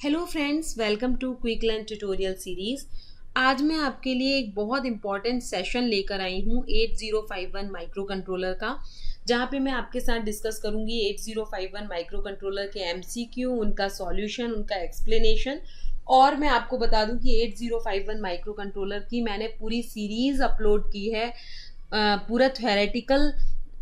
Hello friends, welcome to quick learn tutorial series. आज मैं आपके लिए एक बहुत इंपॉर्टेंट सेशन लेकर आई हूँ 8051 माइक्रो कंट्रोलर का, जहाँ पे मैं आपके साथ डिस्कस करूँगी 8051 माइक्रो कंट्रोलर के एमसीक्यू, उनका सॉल्यूशन, उनका एक्सप्लेनेशन। और मैं आपको बता दूं कि 8051 माइक्रो कंट्रोलर की मैंने पूरी सीरीज अपलोड की है। पूरा थ्योरेटिकल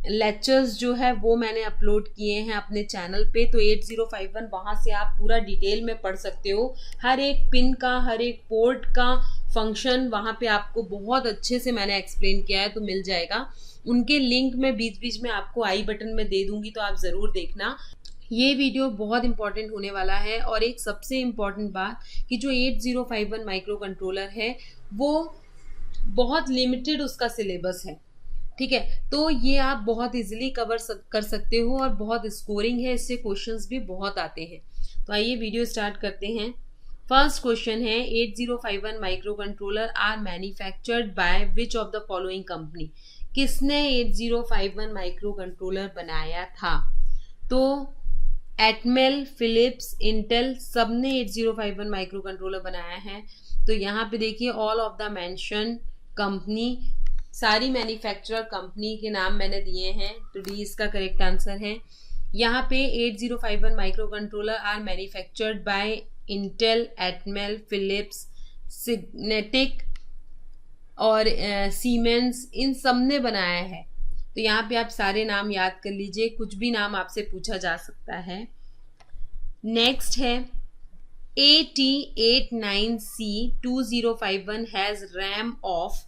लेक्चर्स जो है वो मैंने अपलोड किए हैं अपने चैनल पे, तो 8051 वहाँ से आप पूरा डिटेल में पढ़ सकते हो। हर एक पिन का, हर एक पोर्ट का फंक्शन वहाँ पे आपको बहुत अच्छे से मैंने एक्सप्लेन किया है, तो मिल जाएगा। उनके लिंक मैं बीच बीच में आपको आई बटन में दे दूंगी, तो आप ज़रूर देखना। ये वीडियो बहुत इंपॉर्टेंट होने वाला है। और एक सबसे इम्पॉर्टेंट बात कि जो 8051 माइक्रो कंट्रोलर है वो बहुत लिमिटेड उसका सिलेबस है, ठीक है। तो ये आप बहुत इजीली कर सकते हो और बहुत स्कोरिंग है, इससे क्वेश्चंस भी बहुत आते हैं। तो आइए वीडियो स्टार्ट करते हैं। फर्स्ट क्वेश्चन है 8051 micro controller are manufactured by which of the following company. किसने 8051 माइक्रो कंट्रोलर बनाया था? तो एटमेल, फिलिप्स, इंटेल, सबने 8051 माइक्रो कंट्रोलर बनाया है। तो यहाँ पे देखिए all of the mention company, सारी मैन्युफैक्चरर कंपनी के नाम मैंने दिए हैं, तो डी इसका करेक्ट आंसर है। यहाँ पे 8051 micro controller are manufactured by Intel, Atmel, Philips, Signetic और सीमेंस, इन सब ने बनाया है। तो यहाँ पे आप सारे नाम याद कर लीजिए, कुछ भी नाम आपसे पूछा जा सकता है। नेक्स्ट है AT89C2051 हैज रैम ऑफ।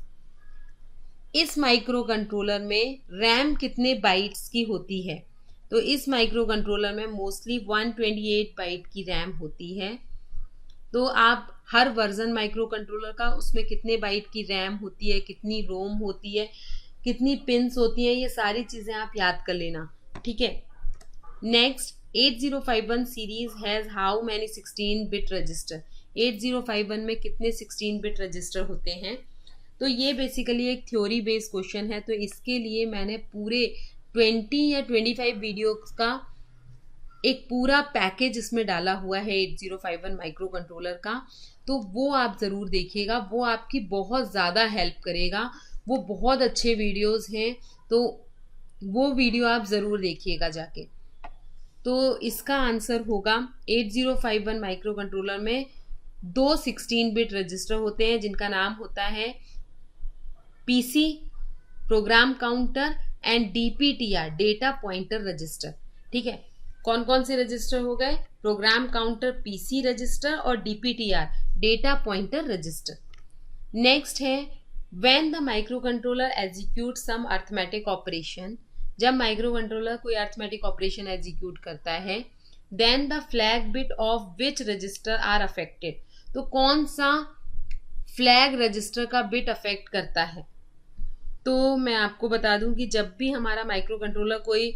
इस माइक्रो कंट्रोलर में रैम कितने बाइट्स की होती है? तो इस माइक्रो कंट्रोलर में मोस्टली 128 बाइट की रैम होती है। तो आप हर वर्जन माइक्रो कंट्रोलर का उसमें कितने बाइट की रैम होती है, कितनी रोम होती है, कितनी पिन्स होती हैं, ये सारी चीज़ें आप याद कर लेना, ठीक है। Next 8051 series has how many 16 bit register. 8051 में कितने 16 बिट रजिस्टर होते हैं? तो ये बेसिकली एक थ्योरी बेस्ड क्वेश्चन है, तो इसके लिए मैंने पूरे 20 या 25 वीडियोस का एक पूरा पैकेज इसमें डाला हुआ है 8051 माइक्रो कंट्रोलर का। तो वो आप ज़रूर देखिएगा, वो आपकी बहुत ज़्यादा हेल्प करेगा। वो बहुत अच्छे वीडियोस हैं, तो वो वीडियो आप ज़रूर देखिएगा जाके। तो इसका आंसर होगा 8051 माइक्रो कंट्रोलर में दो 16 बिट रजिस्टर होते हैं, जिनका नाम होता है PC, program counter, and DPTR, data pointer register, ठीक है। कौन कौन से रजिस्टर हो गए? प्रोग्राम काउंटर पीसी रजिस्टर और DPTR data pointer register. Next है when the micro controller execute some arithmetic operation. जब माइक्रो कंट्रोलर कोई अर्थमेटिक ऑपरेशन एग्जीक्यूट करता है, then the flag bit of which register are affected. तो कौन सा flag register का बिट अफेक्ट करता है? तो मैं आपको बता दूं कि जब भी हमारा माइक्रो कंट्रोलर कोई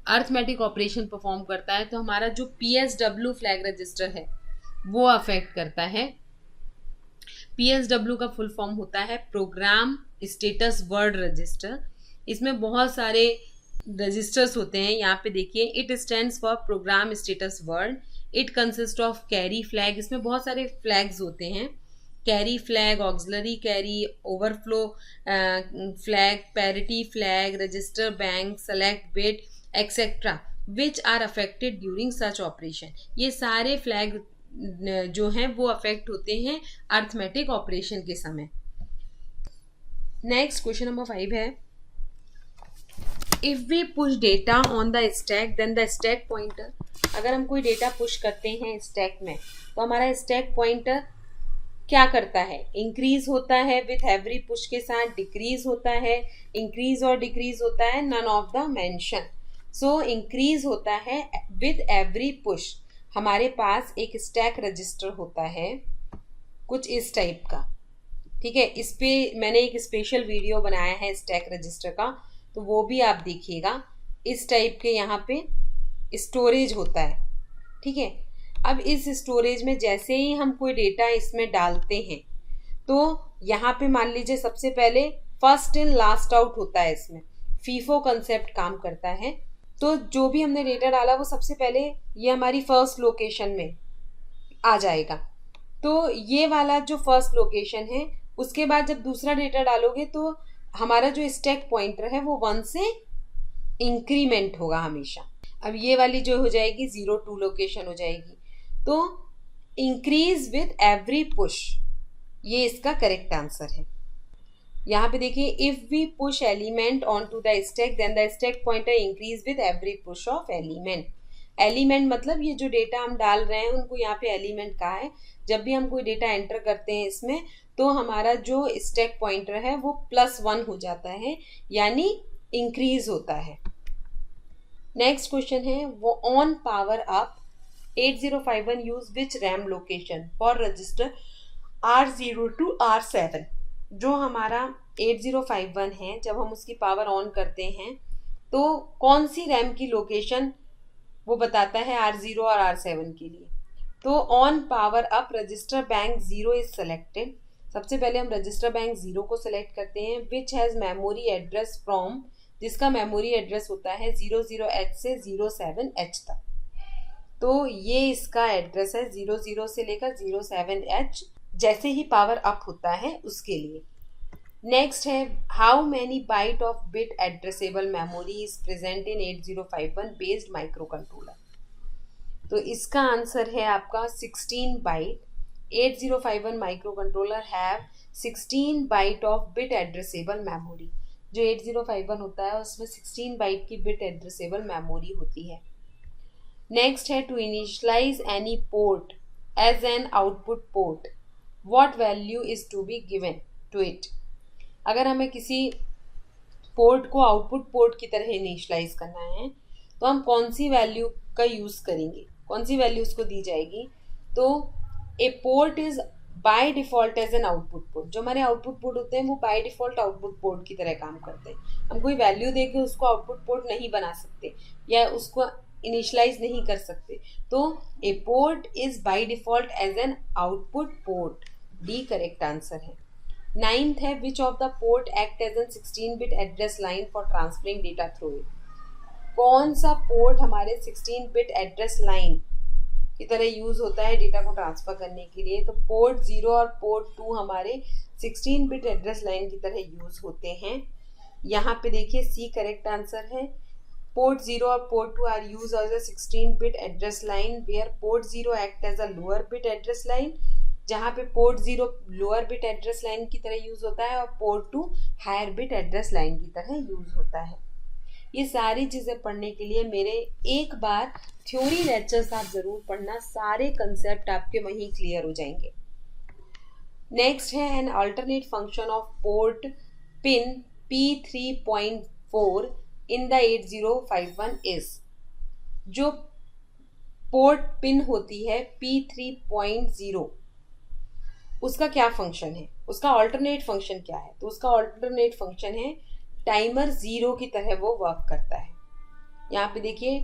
अर्थमेटिक ऑपरेशन परफॉर्म करता है, तो हमारा जो PSW फ्लैग रजिस्टर है वो अफेक्ट करता है। PSW का फुल फॉर्म होता है प्रोग्राम स्टेटस वर्ड रजिस्टर। इसमें बहुत सारे रजिस्टर्स होते हैं। यहाँ पे देखिए, it stands for program status word. It consist of carry flag. इसमें बहुत सारे फ्लैग्स होते हैं, carry flag, auxiliary carry, overflow flag, parity flag, register bank, select bit, etcetera, which are affected during such operation. ये सारे flag जो हैं वो अफेक्ट होते हैं अर्थमेटिक ऑपरेशन के समय। नेक्स्ट क्वेश्चन नंबर 5 है if we push data on the stack then the stack pointer. अगर हम कोई डेटा पुश करते हैं स्टैक में, तो हमारा स्टैक पॉइंटर क्या करता है? इंक्रीज होता है विथ एवरी पुश के साथ, डिक्रीज होता है, इंक्रीज और डिक्रीज होता है, none of the mention. So increase होता है विथ एवरी पुश। हमारे पास एक स्टैक रजिस्टर होता है कुछ इस टाइप का, ठीक है। इस पे मैंने एक स्पेशल वीडियो बनाया है स्टैक रजिस्टर का, तो वो भी आप देखिएगा। इस टाइप के यहाँ पे स्टोरेज होता है, ठीक है। अब इस स्टोरेज में जैसे ही हम कोई डेटा इसमें डालते हैं, तो यहाँ पे मान लीजिए सबसे पहले फर्स्ट इन लास्ट आउट होता है, इसमें फीफो कंसेप्ट काम करता है। तो जो भी हमने डेटा डाला वो सबसे पहले ये हमारी फर्स्ट लोकेशन में आ जाएगा। तो ये वाला जो फर्स्ट लोकेशन है, उसके बाद जब दूसरा डेटा डालोगे तो हमारा जो स्टैक पॉइंटर है वो 1 से इंक्रीमेंट होगा हमेशा। अब ये वाली जो हो जाएगी 0 2 लोकेशन हो जाएगी। तो इंक्रीज विथ एवरी पुश, ये इसका करेक्ट आंसर है। यहाँ पे देखिए, if we push element on to the stack then the stack pointer increase with every push of element. Element मतलब ये जो डेटा हम डाल रहे हैं उनको यहाँ पे एलिमेंट कहा है। जब भी हम कोई डेटा एंटर करते हैं इसमें तो हमारा जो स्टैक पॉइंटर है वो +1 हो जाता है, यानी इंक्रीज होता है। नेक्स्ट क्वेश्चन है, वो on power up 8051 use which RAM location for register R0 to R7। जो हमारा 8051 है, जब हम उसकी पावर ऑन करते हैं तो कौन सी रैम की लोकेशन वो बताता है R0 और R7 के लिए। तो on power up register bank 0 is selected. सबसे पहले हम रजिस्टर बैंक 0 को सेलेक्ट करते हैं, which has memory address from, जिसका मेमोरी एड्रेस होता है 00H से 07H तक। तो ये इसका एड्रेस है 00 से लेकर 07H, जैसे ही पावर अप होता है उसके लिए। नेक्स्ट है, how many byte of bit addressable memory is present in 8051 based micro controller. तो इसका आंसर है आपका 16 byte. 8051 micro controller have 16 byte of bit addressable memory. जो 8051 होता है उसमें 16 बाइट की बिट एड्रेसेबल मेमोरी होती है। नेक्स्ट है, to initialise any port as an output port what value is to be given to it. अगर हमें किसी पोर्ट को आउटपुट पोर्ट की तरह इनिशियलाइज करना है तो हम कौन सी वैल्यू का यूज़ करेंगे, कौन सी वैल्यू उसको दी जाएगी। तो A port is by default as an output port. जो हमारे आउटपुट पोर्ट होते हैं वो बाय डिफॉल्ट आउटपुट पोर्ट की तरह काम करते हैं। हम कोई वैल्यू दे के उसको आउटपुट पोर्ट नहीं बना सकते या उसको इनिशियलाइज नहीं कर सकते। तो A port is by default as an output port, D correct answer है। 9th है, which of the port act as an 16-bit address line for transferring data through it. कौन सा पोर्ट हमारे 16-bit एड्रेस लाइन की तरह use होता है data को ट्रांसफर करने के लिए। तो पोर्ट 0 और पोर्ट 2 हमारे 16-bit एड्रेस लाइन की तरह यूज होते हैं। यहाँ पे देखिए, सी करेक्ट आंसर है। पोर्ट 0 और port 2 are use as a 16-bit address line where port 0 act as a lower bit address line, जहाँ पे port 0 lower bit address line की तरह यूज होता है और port 2 higher bit address line की तरह यूज होता है। ये सारी चीज़ें पढ़ने के लिए मेरे एक बार थ्योरी लेक्चर्स आप ज़रूर पढ़ना, सारे कंसेप्ट आपके वहीं क्लियर हो जाएंगे। नेक्स्ट है, an alternate function of port pin P3.4 in the 8051 is. जो पोर्ट पिन होती है P3.0 उसका क्या फंक्शन है, उसका अल्टरनेट फंक्शन क्या है। तो उसका अल्टरनेट फंक्शन है टाइमर 0 की तरह वो वर्क करता है। यहाँ पे देखिए,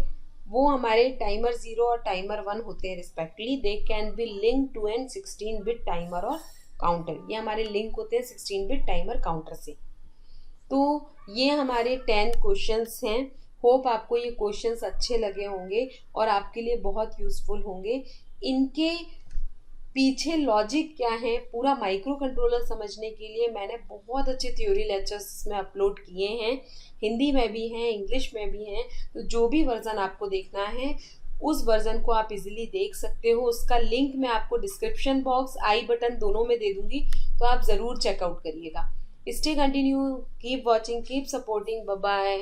वो हमारे टाइमर 0 और टाइमर 1 होते हैं respectively. They can be link to an 16-bit timer और काउंटर। ये हमारे लिंक होते हैं 16-bit टाइमर काउंटर से। तो ये हमारे 10 क्वेश्चंस हैं। होप आपको ये क्वेश्चंस अच्छे लगे होंगे और आपके लिए बहुत यूजफुल होंगे। इनके पीछे लॉजिक क्या है, पूरा माइक्रो कंट्रोलर समझने के लिए मैंने बहुत अच्छे थ्योरी लेक्चर्स इसमें अपलोड किए हैं। हिंदी में भी हैं, इंग्लिश में भी हैं। तो जो भी वर्जन आपको देखना है उस वर्जन को आप इजीली देख सकते हो। उसका लिंक मैं आपको डिस्क्रिप्शन बॉक्स, आई बटन दोनों में दे दूंगी, तो आप ज़रूर चेकआउट करिएगा। Stay continue, keep watching, keep supporting, bye bye.